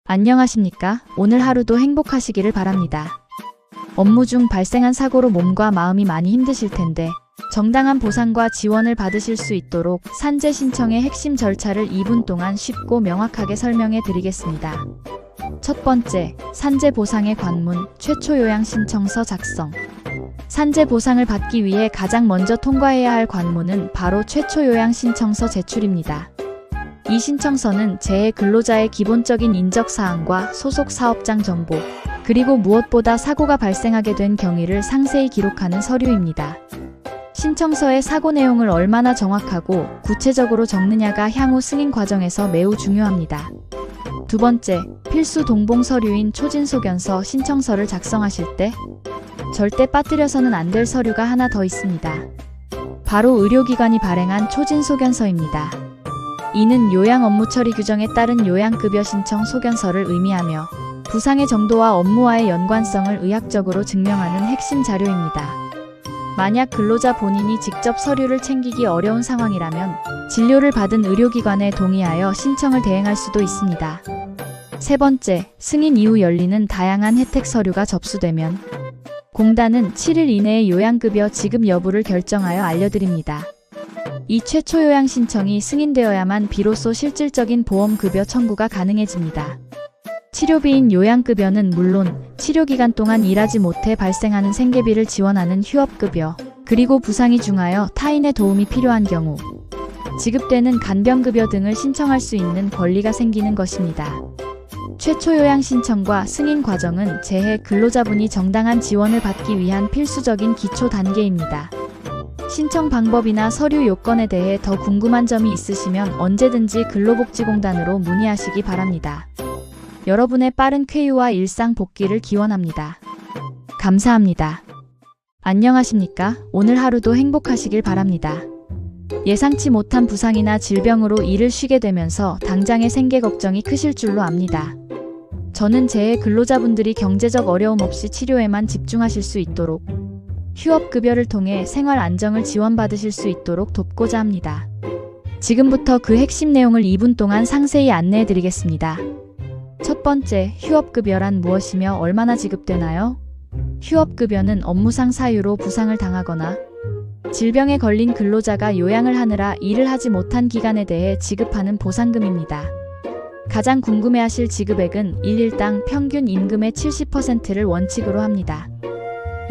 안녕하십니까? 오늘 하루도 행복하시기를 바랍니다. 업무 중 발생한 사고로 몸과 마음이 많이 힘드실 텐데 정당한 보상과 지원을 받으실 수 있도록 산재 신청의 핵심 절차를 2분 동안 쉽고 명확하게 설명해 드리겠습니다. 첫 번째, 산재 보상의 관문, 최초 요양 신청서 작성. 산재 보상을 받기 위해 가장 먼저 통과해야 할 관문은 바로 최초 요양 신청서 제출입니다. 이 신청서는 재해 근로자의 기본적인 인적사항과 소속 사업장 정보, 그리고 무엇보다 사고가 발생하게 된 경위를 상세히 기록하는 서류입니다. 신청서의 사고 내용을 얼마나 정확하고 구체적으로 적느냐가 향후 승인 과정에서 매우 중요합니다. 두 번째, 필수 동봉 서류인 초진소견서 신청서를 작성하실 때 절대 빠뜨려서는 안 될 서류가 하나 더 있습니다. 바로 의료기관이 발행한 초진소견서입니다. 이는 요양 업무 처리 규정에 따른 요양급여 신청 소견서를 의미하며 부상의 정도와 업무와의 연관성을 의학적으로 증명하는 핵심 자료입니다. 만약 근로자 본인이 직접 서류를 챙기기 어려운 상황이라면 진료를 받은 의료기관에 동의하여 신청을 대행할 수도 있습니다. 세 번째, 승인 이후 열리는 다양한 혜택 서류가 접수되면 공단은 7일 이내에 요양급여 지급 여부를 결정하여 알려드립니다. 이 최초 요양 신청이 승인되어야만 비로소 실질적인 보험급여 청구가 가능해집니다. 치료비인 요양급여는 물론 치료기간 동안 일하지 못해 발생하는 생계비를 지원하는 휴업급여, 그리고 부상이 중하여 타인의 도움이 필요한 경우 지급되는 간병급여 등을 신청할 수 있는 권리가 생기는 것입니다. 최초 요양 신청과 승인 과정은 재해 근로자분이 정당한 지원을 받기 위한 필수적인 기초 단계입니다. 신청 방법이나 서류 요건에 대해 더 궁금한 점이 있으시면 언제든지 근로복지공단으로 문의하시기 바랍니다. 여러분의 빠른 쾌유와 일상 복귀를 기원합니다. 감사합니다. 안녕하십니까? 오늘 하루도 행복하시길 바랍니다. 예상치 못한 부상이나 질병으로 일을 쉬게 되면서 당장의 생계 걱정이 크실 줄로 압니다. 저는 재해 근로자분들이 경제적 어려움 없이 치료에만 집중하실 수 있도록 휴업급여를 통해 생활 안정을 지원받으실 수 있도록 돕고자 합니다. 지금부터 그 핵심 내용을 2분 동안 상세히 안내해 드리겠습니다. 첫 번째, 휴업급여란 무엇이며 얼마나 지급되나요? 휴업급여는 업무상 사유로 부상을 당하거나 질병에 걸린 근로자가 요양을 하느라 일을 하지 못한 기간에 대해 지급하는 보상금입니다. 가장 궁금해하실 지급액은 일일당 평균 임금의 70%를 원칙으로 합니다.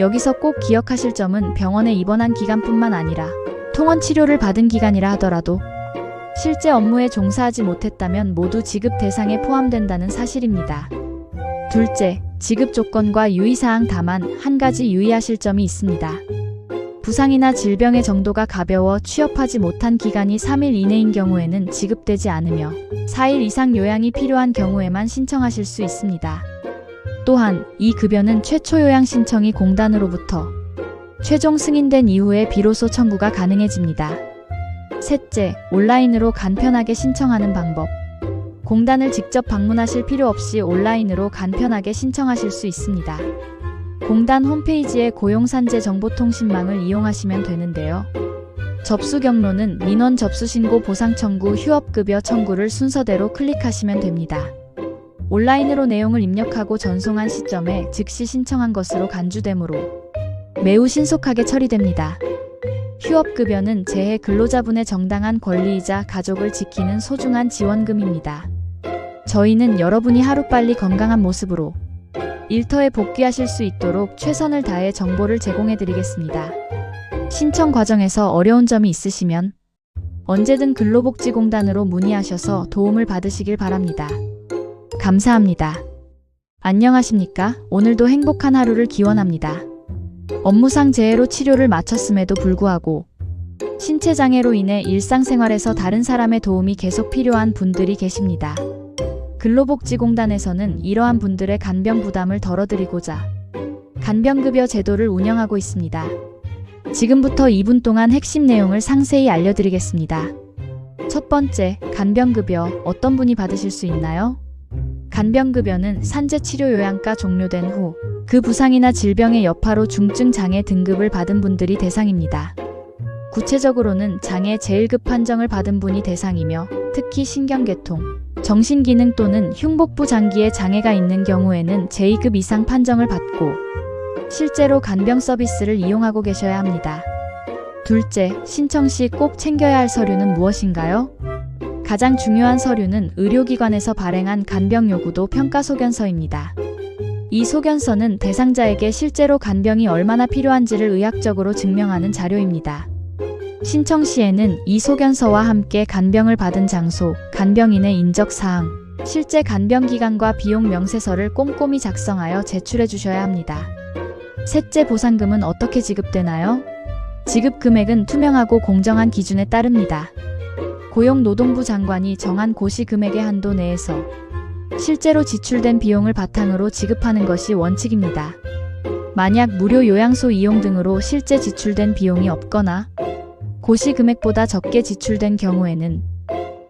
여기서 꼭 기억하실 점은 병원에 입원한 기간뿐만 아니라 통원 치료를 받은 기간이라 하더라도 실제 업무에 종사하지 못했다면 모두 지급 대상에 포함된다는 사실입니다. 둘째, 지급 조건과 유의사항. 다만 한 가지 유의하실 점이 있습니다. 부상이나 질병의 정도가 가벼워 취업하지 못한 기간이 3일 이내인 경우에는 지급되지 않으며 4일 이상 요양이 필요한 경우에만 신청하실 수 있습니다. 또한 이 급여는 최초 요양 신청이 공단으로부터 최종 승인된 이후에 비로소 청구가 가능해집니다. 셋째, 온라인으로 간편하게 신청하는 방법. 공단을 직접 방문하실 필요 없이 온라인으로 간편하게 신청하실 수 있습니다. 공단 홈페이지의 고용산재 정보통신망을 이용하시면 되는데요. 접수 경로는 민원 접수 신고 보상 청구 휴업급여 청구를 순서대로 클릭하시면 됩니다. 온라인으로 내용을 입력하고 전송한 시점에 즉시 신청한 것으로 간주되므로 매우 신속하게 처리됩니다. 휴업급여는 재해 근로자분의 정당한 권리이자 가족을 지키는 소중한 지원금입니다. 저희는 여러분이 하루빨리 건강한 모습으로 일터에 복귀하실 수 있도록 최선을 다해 정보를 제공해 드리겠습니다. 신청 과정에서 어려운 점이 있으시면 언제든 근로복지공단으로 문의하셔서 도움을 받으시길 바랍니다. 감사합니다. 안녕하십니까? 오늘도 행복한 하루를 기원합니다. 업무상 재해로 치료를 마쳤음에도 불구하고 신체장애로 인해 일상생활에서 다른 사람의 도움이 계속 필요한 분들이 계십니다. 근로복지공단에서는 이러한 분들의 간병 부담을 덜어드리고자 간병급여 제도를 운영하고 있습니다. 지금부터 2분 동안 핵심 내용을 상세히 알려드리겠습니다. 첫 번째, 간병급여 어떤 분이 받으실 수 있나요? 간병급여는 산재치료요양가 종료된 후 그 부상이나 질병의 여파로 중증 장애 등급을 받은 분들이 대상입니다. 구체적으로는 장애 제1급 판정을 받은 분이 대상이며 특히 신경계통, 정신기능 또는 흉복부 장기에 장애가 있는 경우에는 제2급 이상 판정을 받고 실제로 간병 서비스를 이용하고 계셔야 합니다. 둘째, 신청 시 꼭 챙겨야 할 서류는 무엇인가요? 가장 중요한 서류는 의료기관에서 발행한 간병 요구도 평가 소견서입니다. 이 소견서는 대상자에게 실제로 간병이 얼마나 필요한지를 의학적으로 증명하는 자료입니다. 신청 시에는 이 소견서와 함께 간병을 받은 장소, 간병인의 인적사항, 실제 간병 기간과 비용 명세서를 꼼꼼히 작성하여 제출해 주셔야 합니다. 셋째, 보상금은 어떻게 지급되나요? 지급 금액은 투명하고 공정한 기준에 따릅니다. 고용노동부 장관이 정한 고시 금액의 한도 내에서 실제로 지출된 비용을 바탕으로 지급하는 것이 원칙입니다. 만약 무료 요양소 이용 등으로 실제 지출된 비용이 없거나 고시 금액보다 적게 지출된 경우에는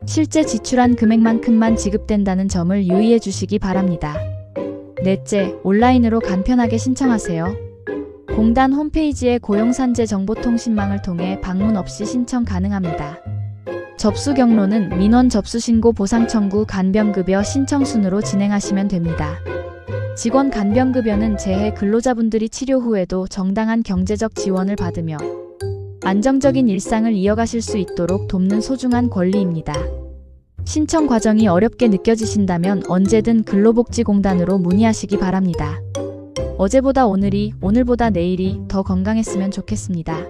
실제 지출한 금액만큼만 지급된다는 점을 유의해 주시기 바랍니다. 넷째, 온라인으로 간편하게 신청하세요. 공단 홈페이지의 고용산재 정보통신망을 통해 방문 없이 신청 가능합니다. 접수 경로는 민원 접수 신고 보상 청구 간병급여 신청 순으로 진행하시면 됩니다. 직원 간병급여는 재해 근로자분들이 치료 후에도 정당한 경제적 지원을 받으며 안정적인 일상을 이어가실 수 있도록 돕는 소중한 권리입니다. 신청 과정이 어렵게 느껴지신다면 언제든 근로복지공단으로 문의하시기 바랍니다. 어제보다 오늘이, 오늘보다 내일이 더 건강했으면 좋겠습니다.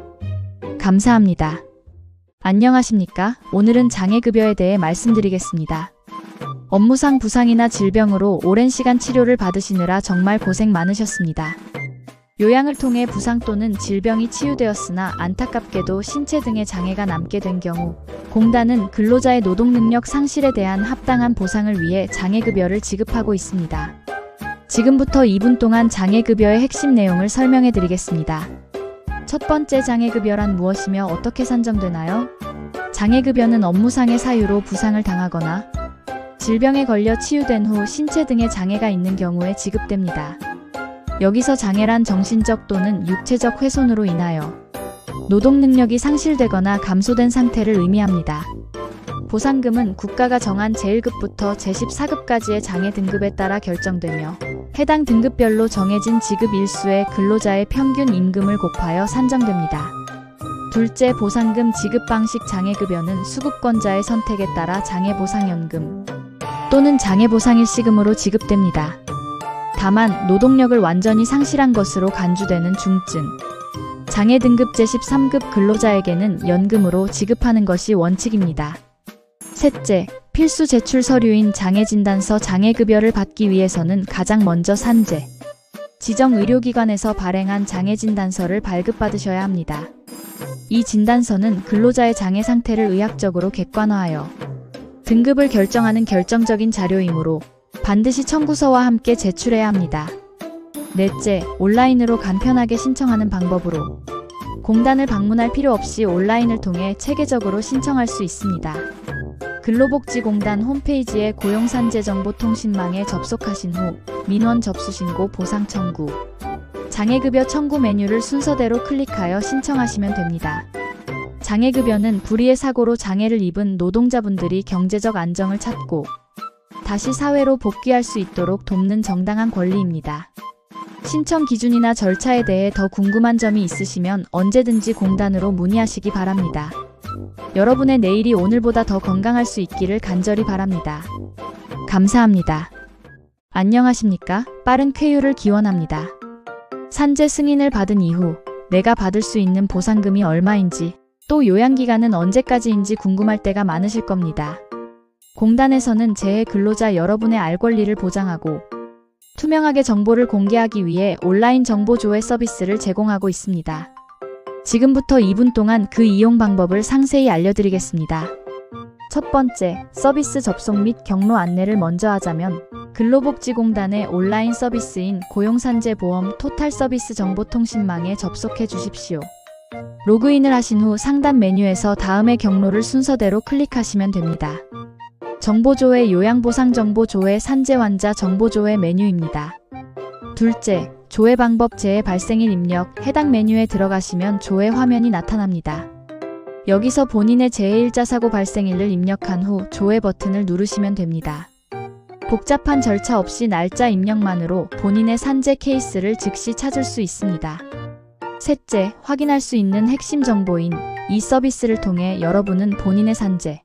감사합니다. 안녕하십니까? 오늘은 장애급여에 대해 말씀드리겠습니다. 업무상 부상이나 질병으로 오랜 시간 치료를 받으시느라 정말 고생 많으셨습니다. 요양을 통해 부상 또는 질병이 치유되었으나 안타깝게도 신체 등의 장애가 남게 된 경우 공단은 근로자의 노동능력 상실에 대한 합당한 보상을 위해 장애급여를 지급하고 있습니다. 지금부터 2분 동안 장애급여의 핵심 내용을 설명해 드리겠습니다. 첫 번째, 장애급여란 무엇이며 어떻게 산정되나요? 장애급여는 업무상의 사유로 부상을 당하거나 질병에 걸려 치유된 후 신체 등의 장애가 있는 경우에 지급됩니다. 여기서 장애란 정신적 또는 육체적 훼손으로 인하여 노동능력이 상실되거나 감소된 상태를 의미합니다. 보상금은 국가가 정한 제1급부터 제14급까지의 장애 등급에 따라 결정되며 해당 등급별로 정해진 지급 일수의 근로자의 평균 임금을 곱하여 산정됩니다. 둘째, 보상금 지급 방식. 장애급여는 수급권자의 선택에 따라 장애보상연금 또는 장애보상일시금으로 지급됩니다. 다만 노동력을 완전히 상실한 것으로 간주되는 중증, 장애 등급 제13급 근로자에게는 연금으로 지급하는 것이 원칙입니다. 셋째, 필수 제출 서류인 장애진단서. 장애급여를 받기 위해서는 가장 먼저 산재, 지정 의료기관에서 발행한 장애진단서를 발급받으셔야 합니다. 이 진단서는 근로자의 장애 상태를 의학적으로 객관화하여 등급을 결정하는 결정적인 자료이므로 반드시 청구서와 함께 제출해야 합니다. 넷째, 온라인으로 간편하게 신청하는 방법으로 공단을 방문할 필요 없이 온라인을 통해 체계적으로 신청할 수 있습니다. 근로복지공단 홈페이지의 고용산재정보통신망에 접속하신 후 민원 접수신고 보상 청구, 장애급여 청구 메뉴를 순서대로 클릭하여 신청하시면 됩니다. 장애급여는 불의의 사고로 장애를 입은 노동자분들이 경제적 안정을 찾고 다시 사회로 복귀할 수 있도록 돕는 정당한 권리입니다. 신청 기준이나 절차에 대해 더 궁금한 점이 있으시면 언제든지 공단으로 문의하시기 바랍니다. 여러분의 내일이 오늘보다 더 건강할 수 있기를 간절히 바랍니다. 감사합니다. 안녕하십니까? 빠른 쾌유를 기원합니다. 산재 승인을 받은 이후 내가 받을 수 있는 보상금이 얼마인지 또 요양기간은 언제까지인지 궁금할 때가 많으실 겁니다. 공단에서는 재해 근로자 여러분의 알 권리를 보장하고 투명하게 정보를 공개하기 위해 온라인 정보 조회 서비스를 제공하고 있습니다. 지금부터 2분 동안 그 이용 방법을 상세히 알려드리겠습니다. 첫 번째, 서비스 접속 및 경로 안내를 먼저 하자면 근로복지공단의 온라인 서비스인 고용산재보험 토탈 서비스 정보통신망에 접속해 주십시오. 로그인을 하신 후 상단 메뉴에서 다음의 경로를 순서대로 클릭하시면 됩니다. 정보조회, 요양보상정보 조회, 산재환자 정보조회 메뉴입니다. 둘째, 조회 방법. 재해 발생일 입력. 해당 메뉴에 들어가시면 조회 화면이 나타납니다. 여기서 본인의 제1자 사고 발생일을 입력한 후 조회 버튼을 누르시면 됩니다. 복잡한 절차 없이 날짜 입력만으로 본인의 산재 케이스를 즉시 찾을 수 있습니다. 셋째, 확인할 수 있는 핵심 정보인 이 서비스를 통해 여러분은 본인의 산재,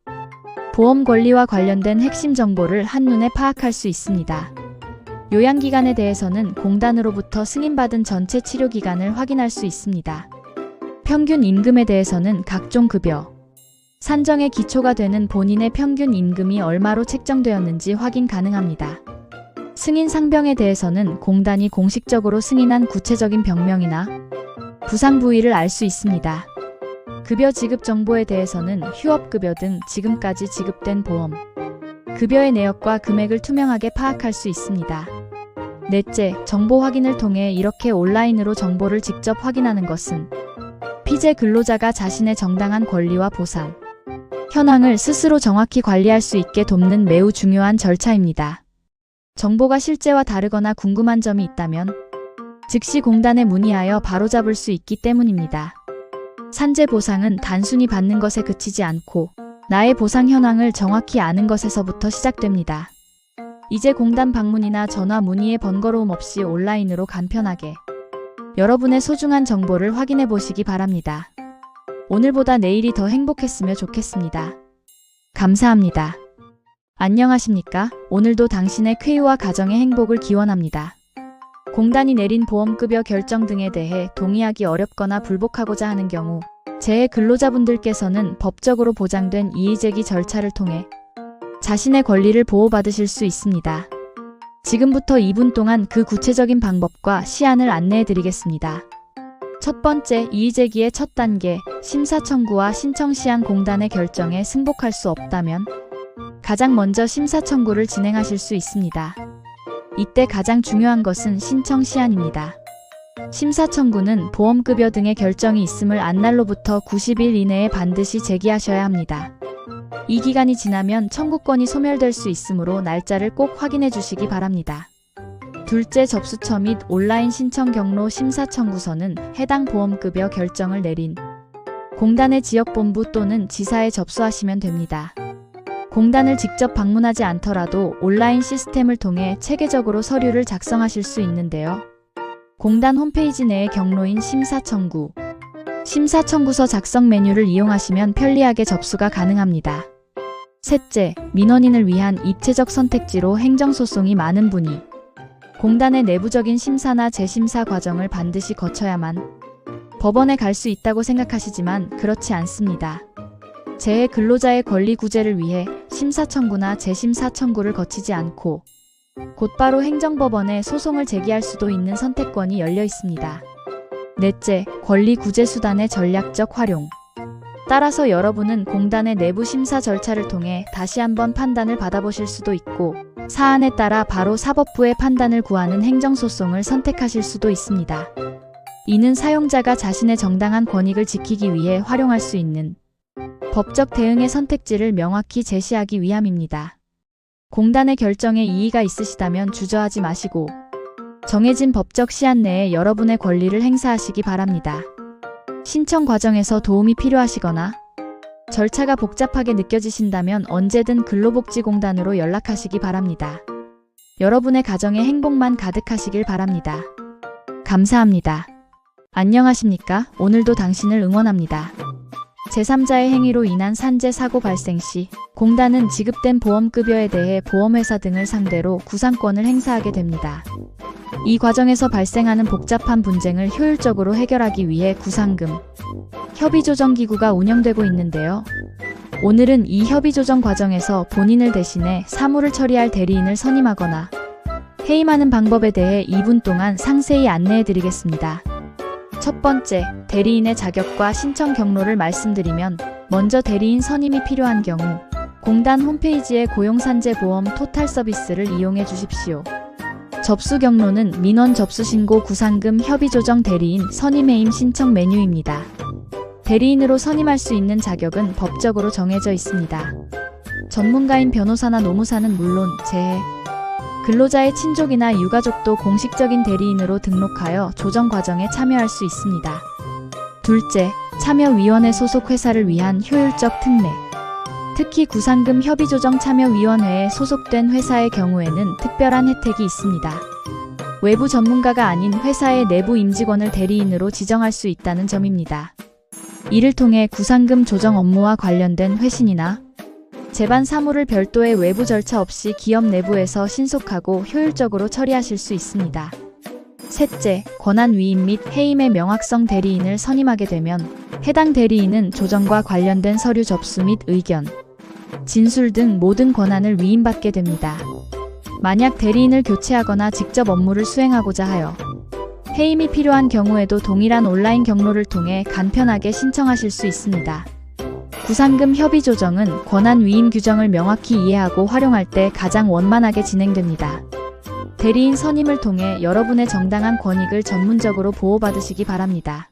보험 권리와 관련된 핵심 정보를 한눈에 파악할 수 있습니다. 요양기간에 대해서는 공단으로부터 승인받은 전체 치료기간을 확인할 수 있습니다. 평균 임금에 대해서는 각종 급여, 산정의 기초가 되는 본인의 평균 임금이 얼마로 책정되었는지 확인 가능합니다. 승인 상병에 대해서는 공단이 공식적으로 승인한 구체적인 병명이나 부상 부위를 알 수 있습니다. 급여 지급 정보에 대해서는 휴업급여 등 지금까지 지급된 보험, 급여의 내역과 금액을 투명하게 파악할 수 있습니다. 넷째, 정보 확인을 통해 이렇게 온라인으로 정보를 직접 확인하는 것은 피재 근로자가 자신의 정당한 권리와 보상, 현황을 스스로 정확히 관리할 수 있게 돕는 매우 중요한 절차입니다. 정보가 실제와 다르거나 궁금한 점이 있다면 즉시 공단에 문의하여 바로잡을 수 있기 때문입니다. 산재 보상은 단순히 받는 것에 그치지 않고 나의 보상 현황을 정확히 아는 것에서부터 시작됩니다. 이제 공단 방문이나 전화 문의의 번거로움 없이 온라인으로 간편하게 여러분의 소중한 정보를 확인해 보시기 바랍니다. 오늘보다 내일이 더 행복했으면 좋겠습니다. 감사합니다. 안녕하십니까? 오늘도 당신의 쾌유와 가정의 행복을 기원합니다. 공단이 내린 보험급여 결정 등에 대해 동의하기 어렵거나 불복하고자 하는 경우 재해 근로자분들께서는 법적으로 보장된 이의제기 절차를 통해 자신의 권리를 보호받으실 수 있습니다. 지금부터 2분 동안 그 구체적인 방법과 시안을 안내해 드리겠습니다. 첫 번째, 이의제기의 첫 단계, 심사 청구와 신청 시한 공단의 결정에 승복할 수 없다면 가장 먼저 심사 청구를 진행하실 수 있습니다. 이때 가장 중요한 것은 신청 시한입니다. 심사 청구는 보험급여 등의 결정이 있음을 안날로부터 90일 이내에 반드시 제기하셔야 합니다. 이 기간이 지나면 청구권이 소멸될 수 있으므로 날짜를 꼭 확인해 주시기 바랍니다. 둘째, 접수처 및 온라인 신청 경로 심사 청구서는 해당 보험급여 결정을 내린 공단의 지역본부 또는 지사에 접수하시면 됩니다. 공단을 직접 방문하지 않더라도 온라인 시스템을 통해 체계적으로 서류를 작성하실 수 있는데요. 공단 홈페이지 내의 경로인 심사 청구, 심사 청구서 작성 메뉴를 이용하시면 편리하게 접수가 가능합니다. 셋째, 민원인을 위한 입체적 선택지로 행정소송이 많은 분이 공단의 내부적인 심사나 재심사 과정을 반드시 거쳐야만 법원에 갈 수 있다고 생각하시지만 그렇지 않습니다. 재해 근로자의 권리 구제를 위해 심사 청구나 재심사 청구를 거치지 않고 곧바로 행정법원에 소송을 제기할 수도 있는 선택권이 열려 있습니다. 넷째, 권리 구제 수단의 전략적 활용. 따라서 여러분은 공단의 내부 심사 절차를 통해 다시 한번 판단을 받아보실 수도 있고 사안에 따라 바로 사법부의 판단을 구하는 행정소송을 선택하실 수도 있습니다. 이는 사용자가 자신의 정당한 권익을 지키기 위해 활용할 수 있는 법적 대응의 선택지를 명확히 제시하기 위함입니다. 공단의 결정에 이의가 있으시다면 주저하지 마시고 정해진 법적 시한 내에 여러분의 권리를 행사하시기 바랍니다. 신청 과정에서 도움이 필요하시거나 절차가 복잡하게 느껴지신다면 언제든 근로복지공단으로 연락하시기 바랍니다. 여러분의 가정에 행복만 가득하시길 바랍니다. 감사합니다. 안녕하십니까? 오늘도 당신을 응원합니다. 제3자의 행위로 인한 산재 사고 발생 시 공단은 지급된 보험급여에 대해 보험회사 등을 상대로 구상권을 행사하게 됩니다. 이 과정에서 발생하는 복잡한 분쟁을 효율적으로 해결하기 위해 구상금, 협의조정기구가 운영되고 있는데요. 오늘은 이 협의조정 과정에서 본인을 대신해 사무를 처리할 대리인을 선임하거나 해임하는 방법에 대해 2분 동안 상세히 안내해 드리겠습니다. 첫 번째, 대리인의 자격과 신청 경로를 말씀드리면 먼저 대리인 선임이 필요한 경우 공단 홈페이지의 고용산재보험 토탈 서비스를 이용해 주십시오. 접수 경로는 민원 접수 신고 구상금 협의조정 대리인 선임해임 신청 메뉴입니다. 대리인으로 선임할 수 있는 자격은 법적으로 정해져 있습니다. 전문가인 변호사나 노무사는 물론 재해, 근로자의 친족이나 유가족도 공식적인 대리인으로 등록하여 조정 과정에 참여할 수 있습니다. 둘째, 참여위원회 소속 회사를 위한 효율적 특례. 특히 구상금 협의조정참여위원회에 소속된 회사의 경우에는 특별한 혜택이 있습니다. 외부 전문가가 아닌 회사의 내부 임직원을 대리인으로 지정할 수 있다는 점입니다. 이를 통해 구상금 조정 업무와 관련된 회신이나 제반 사무를 별도의 외부 절차 없이 기업 내부에서 신속하고 효율적으로 처리하실 수 있습니다. 셋째, 권한 위임 및 해임의 명확성. 대리인을 선임하게 되면 해당 대리인은 조정과 관련된 서류 접수 및 의견, 진술 등 모든 권한을 위임받게 됩니다. 만약 대리인을 교체하거나 직접 업무를 수행하고자 하여 해임이 필요한 경우에도 동일한 온라인 경로를 통해 간편하게 신청하실 수 있습니다. 구상금 협의 조정은 권한 위임 규정을 명확히 이해하고 활용할 때 가장 원만하게 진행됩니다. 대리인 선임을 통해 여러분의 정당한 권익을 전문적으로 보호받으시기 바랍니다.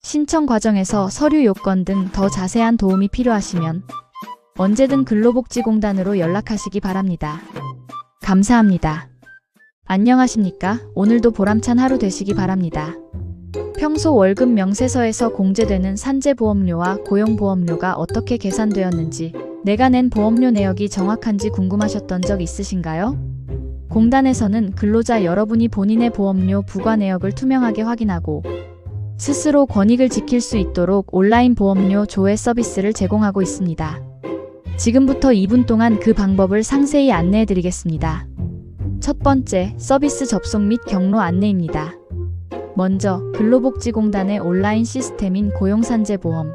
신청 과정에서 서류 요건 등 더 자세한 도움이 필요하시면 언제든 근로복지공단으로 연락하시기 바랍니다. 감사합니다. 안녕하십니까? 오늘도 보람찬 하루 되시기 바랍니다. 평소 월급 명세서에서 공제되는 산재보험료와 고용보험료가 어떻게 계산되었는지, 내가 낸 보험료 내역이 정확한지 궁금하셨던 적 있으신가요? 공단에서는 근로자 여러분이 본인의 보험료 부과 내역을 투명하게 확인하고 스스로 권익을 지킬 수 있도록 온라인 보험료 조회 서비스를 제공하고 있습니다. 지금부터 2분 동안 그 방법을 상세히 안내해 드리겠습니다. 첫 번째, 서비스 접속 및 경로 안내입니다. 먼저 근로복지공단의 온라인 시스템인 고용산재보험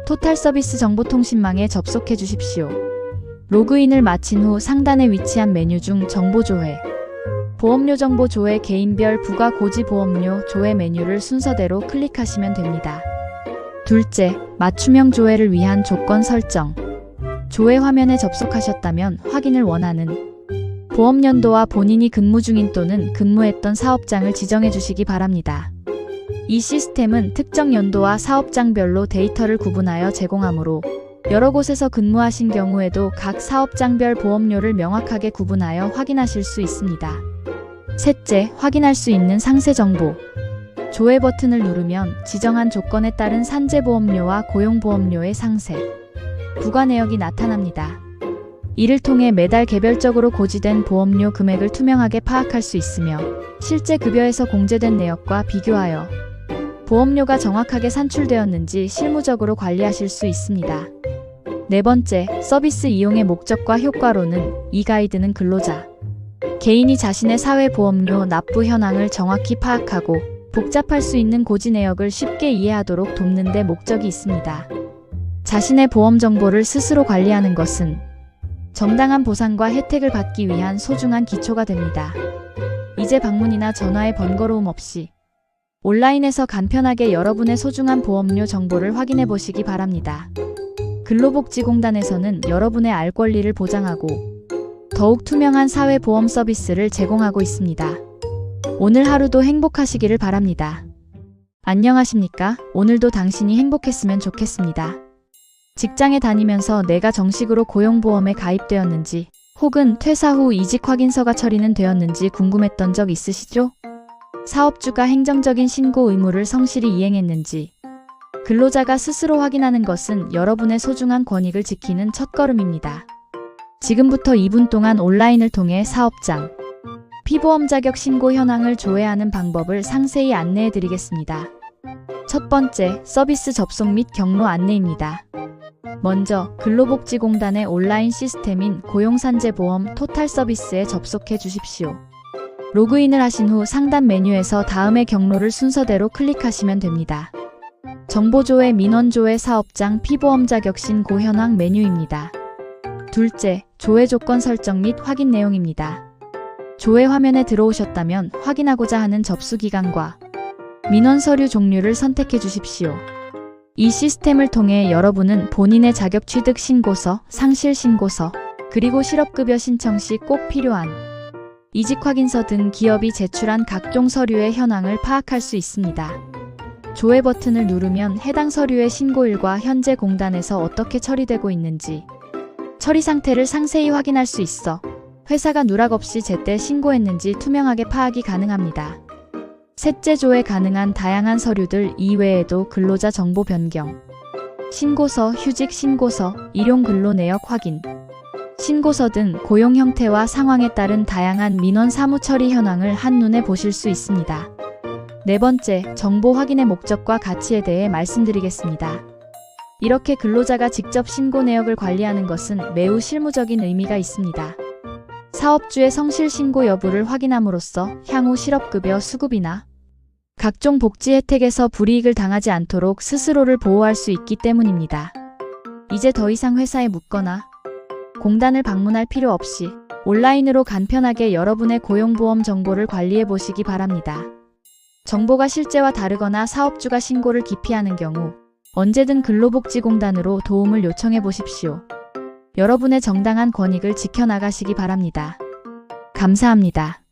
토탈서비스 정보통신망에 접속해 주십시오. 로그인을 마친 후 상단에 위치한 메뉴 중 정보조회, 보험료 정보 조회, 개인별 부가 고지 보험료 조회 메뉴를 순서대로 클릭하시면 됩니다. 둘째, 맞춤형 조회를 위한 조건 설정. 조회 화면에 접속하셨다면 확인을 원하는 보험연도와 본인이 근무 중인 또는 근무했던 사업장을 지정해 주시기 바랍니다. 이 시스템은 특정 연도와 사업장별로 데이터를 구분하여 제공하므로 여러 곳에서 근무하신 경우에도 각 사업장별 보험료를 명확하게 구분하여 확인하실 수 있습니다. 셋째, 확인할 수 있는 상세 정보. 조회 버튼을 누르면 지정한 조건에 따른 산재보험료와 고용보험료의 상세, 부과 내역이 나타납니다. 이를 통해 매달 개별적으로 고지된 보험료 금액을 투명하게 파악할 수 있으며 실제 급여에서 공제된 내역과 비교하여 보험료가 정확하게 산출되었는지 실무적으로 관리하실 수 있습니다. 네 번째, 서비스 이용의 목적과 효과로는 이 가이드는 근로자, 개인이 자신의 사회보험료 납부 현황을 정확히 파악하고 복잡할 수 있는 고지 내역을 쉽게 이해하도록 돕는 데 목적이 있습니다. 자신의 보험 정보를 스스로 관리하는 것은 정당한 보상과 혜택을 받기 위한 소중한 기초가 됩니다. 이제 방문이나 전화의 번거로움 없이 온라인에서 간편하게 여러분의 소중한 보험료 정보를 확인해 보시기 바랍니다. 근로복지공단에서는 여러분의 알 권리를 보장하고 더욱 투명한 사회보험 서비스를 제공하고 있습니다. 오늘 하루도 행복하시기를 바랍니다. 안녕하십니까? 오늘도 당신이 행복했으면 좋겠습니다. 직장에 다니면서 내가 정식으로 고용보험에 가입되었는지 혹은 퇴사 후 이직 확인서가 처리는 되었는지 궁금했던 적 있으시죠? 사업주가 행정적인 신고 의무를 성실히 이행했는지 근로자가 스스로 확인하는 것은 여러분의 소중한 권익을 지키는 첫걸음입니다. 지금부터 2분 동안 온라인을 통해 사업장, 피보험 자격 신고 현황을 조회하는 방법을 상세히 안내해 드리겠습니다. 첫 번째, 서비스 접속 및 경로 안내입니다. 먼저 근로복지공단의 온라인 시스템인 고용산재보험 토탈서비스에 접속해 주십시오. 로그인을 하신 후 상단 메뉴에서 다음의 경로를 순서대로 클릭하시면 됩니다. 정보조회, 민원조회, 사업장, 피보험 자격 신고 현황 메뉴입니다. 둘째, 조회 조건 설정 및 확인 내용입니다. 조회 화면에 들어오셨다면 확인하고자 하는 접수 기간과 민원 서류 종류를 선택해 주십시오. 이 시스템을 통해 여러분은 본인의 자격 취득 신고서, 상실 신고서, 그리고 실업급여 신청 시 꼭 필요한 이직 확인서 등 기업이 제출한 각종 서류의 현황을 파악할 수 있습니다. 조회 버튼을 누르면 해당 서류의 신고일과 현재 공단에서 어떻게 처리되고 있는지 처리 상태를 상세히 확인할 수 있어 회사가 누락 없이 제때 신고했는지 투명하게 파악이 가능합니다. 셋째, 조회 가능한 다양한 서류들 이외에도 근로자 정보 변경, 신고서, 휴직 신고서, 일용 근로 내역 확인, 신고서 등 고용 형태와 상황에 따른 다양한 민원 사무 처리 현황을 한눈에 보실 수 있습니다. 네 번째, 정보 확인의 목적과 가치에 대해 말씀드리겠습니다. 이렇게 근로자가 직접 신고 내역을 관리하는 것은 매우 실무적인 의미가 있습니다. 사업주의 성실 신고 여부를 확인함으로써 향후 실업급여 수급이나 각종 복지 혜택에서 불이익을 당하지 않도록 스스로를 보호할 수 있기 때문입니다. 이제 더 이상 회사에 묻거나 공단을 방문할 필요 없이 온라인으로 간편하게 여러분의 고용보험 정보를 관리해 보시기 바랍니다. 정보가 실제와 다르거나 사업주가 신고를 기피하는 경우 언제든 근로복지공단으로 도움을 요청해 보십시오. 여러분의 정당한 권익을 지켜나가시기 바랍니다. 감사합니다.